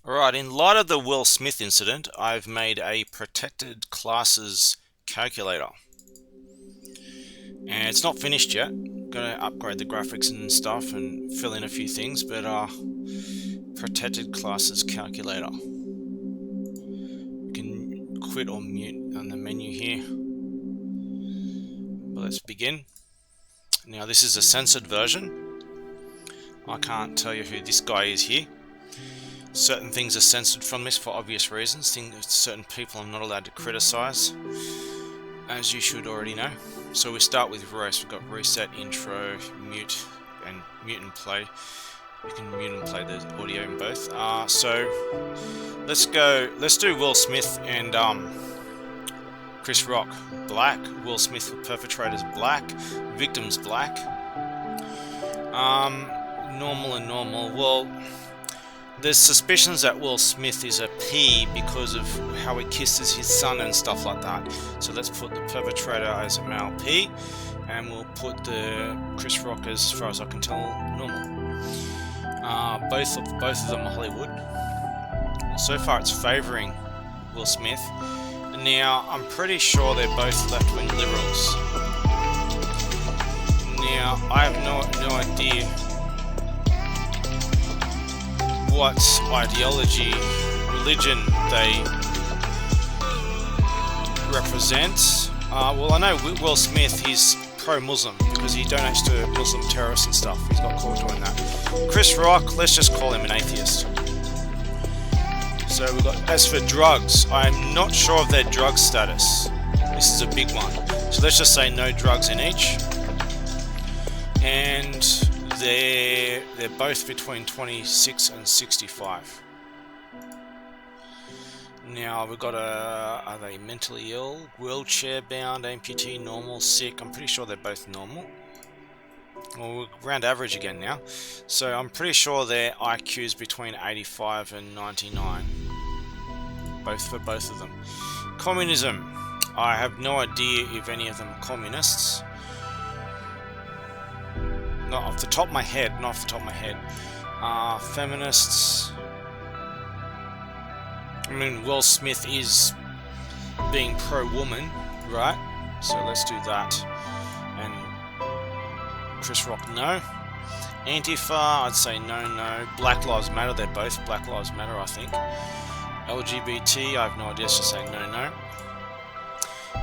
Alright, in light of the Will Smith incident, I've made a protected classes calculator. And it's not finished yet. Gotta upgrade the graphics and stuff and fill in a few things, but protected classes calculator. You can quit or mute on the menu here. But let's begin. Now this is a censored version. I can't tell you who this guy is here. Certain things are censored from this for obvious reasons. Certain people I'm not allowed to criticize, as you should already know. So we start with roast. We've got reset, intro, mute, and mute and play. You can mute and play the audio in both. So let's go. Let's do Will Smith and Chris Rock. Black. Will Smith perpetrators black. Victims black. Normal and normal. Well, there's suspicions that Will Smith is a P because of how he kisses his son and stuff like that. So let's put the perpetrator as a male P, and we'll put the Chris Rock, as far as I can tell, normal. Both of them are Hollywood. So far it's favouring Will Smith. Now I'm pretty sure they're both left-wing liberals. Now I have no idea what ideology, religion they represent. Well, I know Will Smith, he's pro-Muslim because he donates to Muslim terrorists and stuff. He's got caught doing that. Chris Rock, let's just call him an atheist. So we've got, as for drugs, I'm not sure of their drug status. This is a big one. So let's just say no drugs in each. And they're both between 26 and 65. Now we've got are they mentally ill, wheelchair bound, amputee, normal, sick? I'm pretty sure they're both normal. Well, we're round average again now. So I'm pretty sure their IQ is between 85 and 99. For both of them. Communism. I have no idea if any of them are communists. Not off the top of my head, feminists. I mean, Will Smith is being pro-woman, right? So let's do that. And Chris Rock, no. Antifa, I'd say no. Black Lives Matter, they're both Black Lives Matter, I think. LGBT, I have no idea, let's just say no.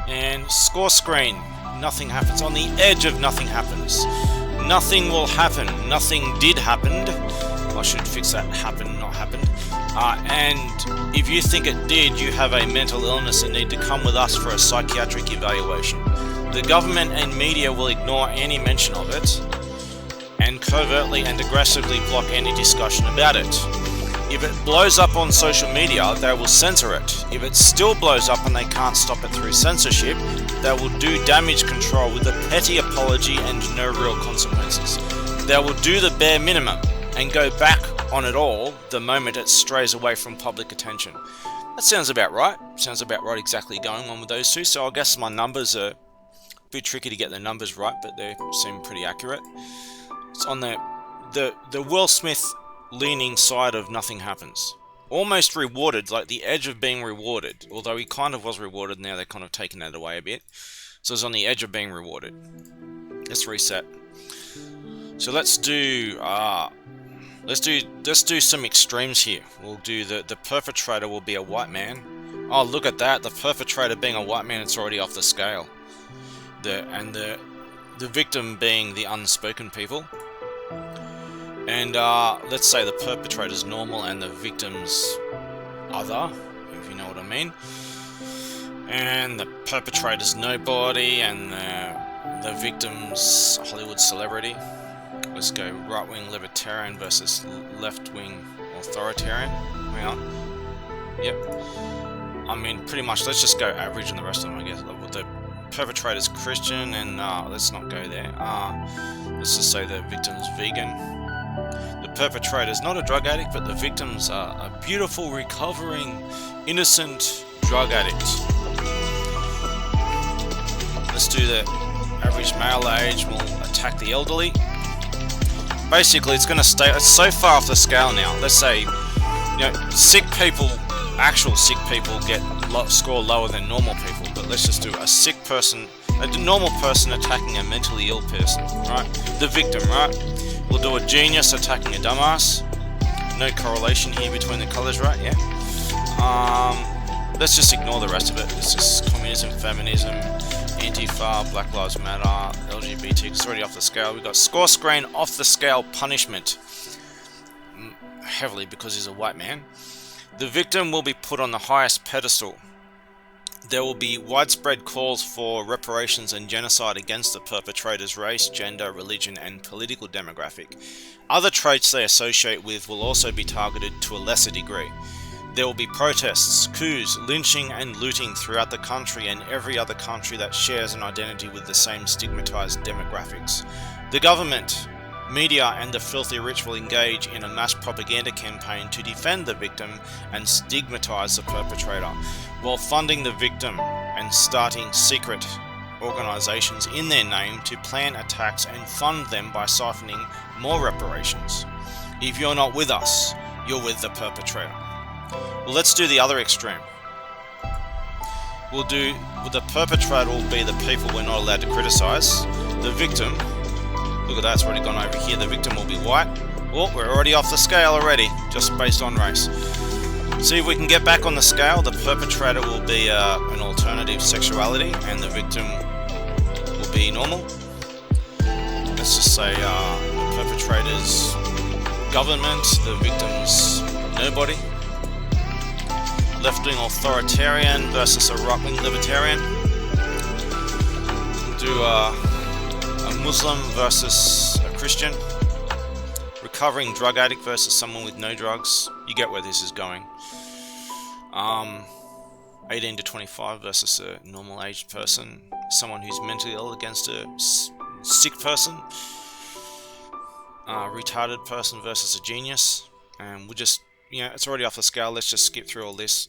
And score screen, nothing happens. On the edge of nothing happens. Nothing will happen. Nothing did happen. I should fix that. Happened, not happened. And if you think it did, you have a mental illness and need to come with us for a psychiatric evaluation. The government and media will ignore any mention of it and covertly and aggressively block any discussion about it. If it blows up on social media, they will censor it. If it still blows up and they can't stop it through censorship, they will do damage control with a petty apology and no real consequences. They will do the bare minimum and go back on it all the moment it strays away from public attention. That sounds about right. Sounds about right exactly going on with those two. So I guess my numbers are a bit tricky to get the numbers right, but they seem pretty accurate. It's on the Will Smith leaning side of nothing happens. Almost rewarded, like the edge of being rewarded. Although he kind of was rewarded, now they're kind of taking that away a bit. So it's on the edge of being rewarded. Let's reset. So let's do some extremes here. We'll do the perpetrator will be a white man. Oh, look at that! The perpetrator being a white man, it's already off the scale. The victim being the unspoken people. And let's say the perpetrator's normal and the victim's other, if you know what I mean. And the perpetrator's nobody and the victim's Hollywood celebrity. Let's go right-wing libertarian versus left-wing authoritarian. Hang on. Yep. I mean, pretty much, let's just go average on the rest of them, I guess. The perpetrator's Christian, and let's not go there. Let's just say the victim's vegan. The perpetrator's not a drug addict, but the victim's a beautiful, recovering, innocent drug addict. Let's do the average male age. We'll attack the elderly. Basically, it's going to stay. It's so far off the scale now. Let's say sick people, actual sick people score lower than normal people, but let's just do a sick person, a normal person attacking a mentally ill person, right? The victim, right? We'll do a genius attacking a dumbass. No correlation here between the colors, right? Yeah. Let's just ignore the rest of it. It's just communism, feminism, Antifa, Black Lives Matter, LGBT, it's already off the scale. We've got score screen off the scale punishment. Heavily because he's a white man. The victim will be put on the highest pedestal. There will be widespread calls for reparations and genocide against the perpetrator's race, gender, religion, and political demographic. Other traits they associate with will also be targeted to a lesser degree. There will be protests, coups, lynching, and looting throughout the country and every other country that shares an identity with the same stigmatized demographics. The government, media, and the filthy rich will engage in a mass propaganda campaign to defend the victim and stigmatize the perpetrator, while funding the victim and starting secret organizations in their name to plan attacks and fund them by siphoning more reparations. If you're not with us, you're with the perpetrator. Well, let's do the other extreme. The perpetrator will be the people we're not allowed to criticize. The victim, look at that, it's already gone over here. The victim will be white. Well, we're already off the scale already, just based on race. See if we can get back on the scale. The perpetrator will be an alternative sexuality, and the victim will be normal. Let's just say the perpetrator's government, the victim's nobody. Left-wing authoritarian versus a right-wing libertarian. We'll do a Muslim versus a Christian. Recovering drug addict versus someone with no drugs. You get where this is going. 18 to 25 versus a normal aged person. Someone who's mentally ill against a sick person. Retarded person versus a genius. And we'll just, it's already off the scale. Let's just skip through all this.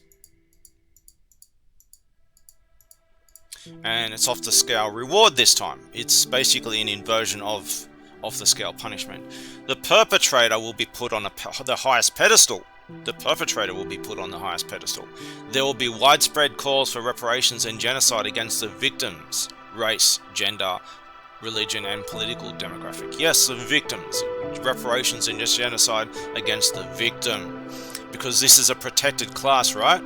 And it's off the scale reward this time. It's basically an inversion of off the scale punishment. The perpetrator will be put on the highest pedestal. The perpetrator will be put on the highest pedestal. There will be widespread calls for reparations and genocide against the victims' race, gender, religion, and political demographic. Yes, the victims. Reparations and genocide against the victim. Because this is a protected class, right?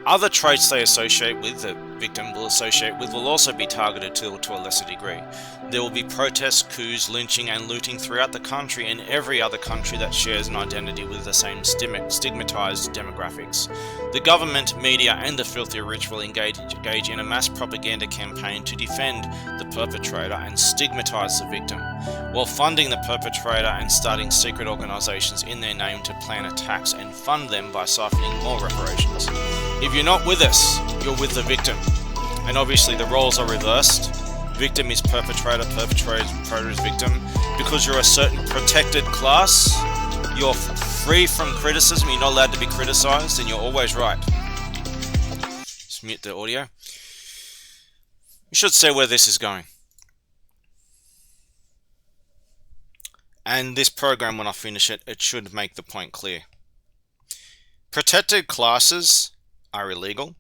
Other traits they associate with, the victim will also be targeted to a lesser degree. There will be protests, coups, lynching, and looting throughout the country and every other country that shares an identity with the same stigmatized demographics. The government, media, and the filthy rich will engage in a mass propaganda campaign to defend the perpetrator and stigmatize the victim, while funding the perpetrator and starting secret organizations in their name to plan attacks and fund them by siphoning more reparations. If you're not with us, you're with the victim. And obviously the roles are reversed. Victim is perpetrator, perpetrator is victim. Because you're a certain protected class, you're free from criticism, you're not allowed to be criticized, and you're always right. Just mute the audio. You should see where this is going. And this program, when I finish it, it should make the point clear. Protected classes are illegal.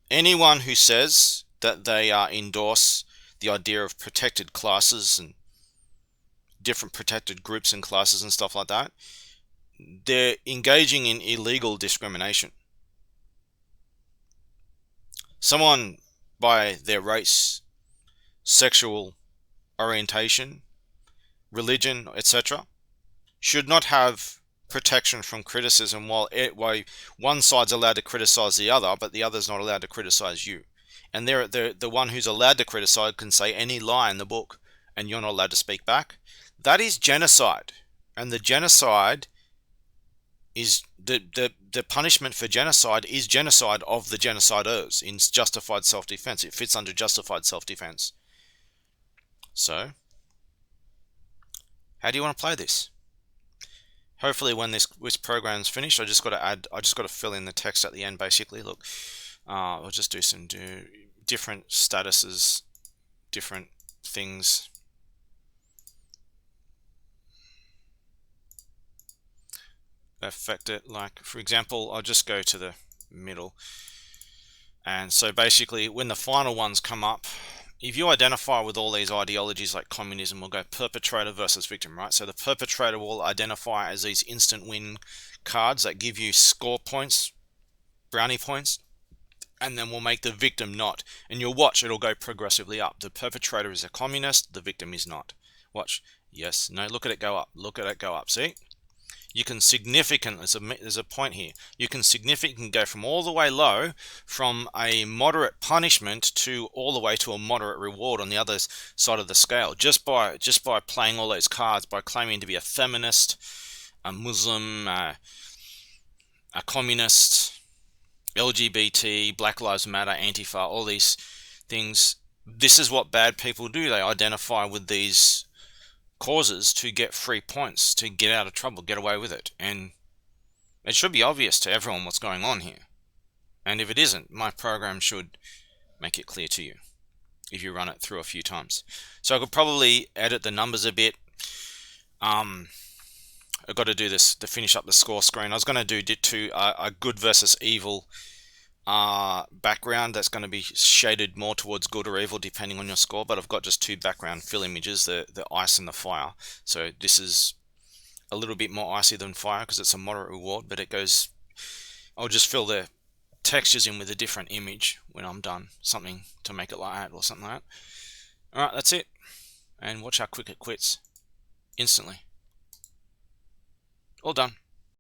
Anyone who says that they endorse the idea of protected classes and different protected groups and classes and stuff like that, they're engaging in illegal discrimination. Someone by their race, sexual orientation, religion, etc., should not have protection from criticism while one side's allowed to criticize the other, but the other's not allowed to criticize you. And the one who's allowed to criticize can say any lie in the book, and you're not allowed to speak back. That is genocide. And the genocide is the punishment for genocide is genocide of the genociders in justified self-defense. It fits under justified self-defense. So, how do you want to play this? Hopefully when this program's finished, I just got to fill in the text at the end basically. Look, I'll just do some different statuses, different things. affect it. Like, for example, I'll just go to the middle. And so basically, when the final ones come up, if you identify with all these ideologies like communism, we'll go perpetrator versus victim, right? So the perpetrator will identify as these instant win cards that give you score points, brownie points, and then we'll make the victim not. And you'll watch, it'll go progressively up. The perpetrator is a communist, the victim is not. Watch. Yes, no, look at it go up. Look at it go up. See? You can significantly, there's a point here, you can significantly go from all the way low, from a moderate punishment to all the way to a moderate reward on the other side of the scale, just by playing all those cards, by claiming to be a feminist, a Muslim, a communist, LGBT, Black Lives Matter, Antifa, all these things. This is what bad people do. They identify with these causes to get free points, to get out of trouble, get away with it. And it should be obvious to everyone what's going on here. And if it isn't, my program should make it clear to you if you run it through a few times. So I could probably edit the numbers a bit. I've got to do this to finish up the score screen. I was going to do a good versus evil background that's going to be shaded more towards good or evil depending on your score, but I've got just two background fill images, the ice and the fire. So this is a little bit more icy than fire because it's a moderate reward, but it goes, I'll just fill the textures in with a different image when I'm done, something to make it like that or something like that. Alright, that's it, and watch how quick it quits instantly. All done.